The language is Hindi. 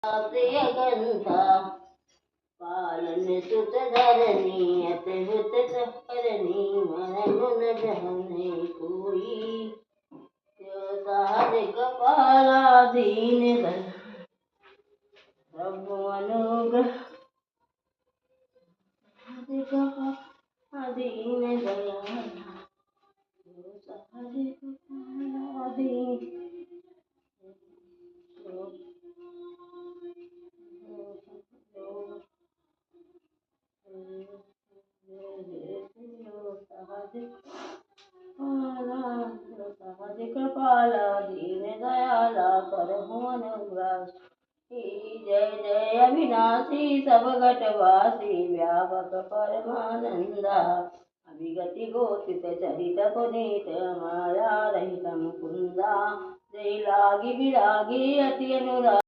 प्रिय गंधा पालन सुत धरनी अतुत करनी मन मुन जहने कोई साधिक पाला दीन सब अनुग्रह दीन दयाला साधिक पाला दीन साधिक पाला दीन दयाला करहु अनुग्रह जय जय अविनाशी सब घटवासी व्यापक परमानंदा अभिगति गोचित चरित पुनीत माया रहित मुकुंदा जय लागी विरागी अति अनुराग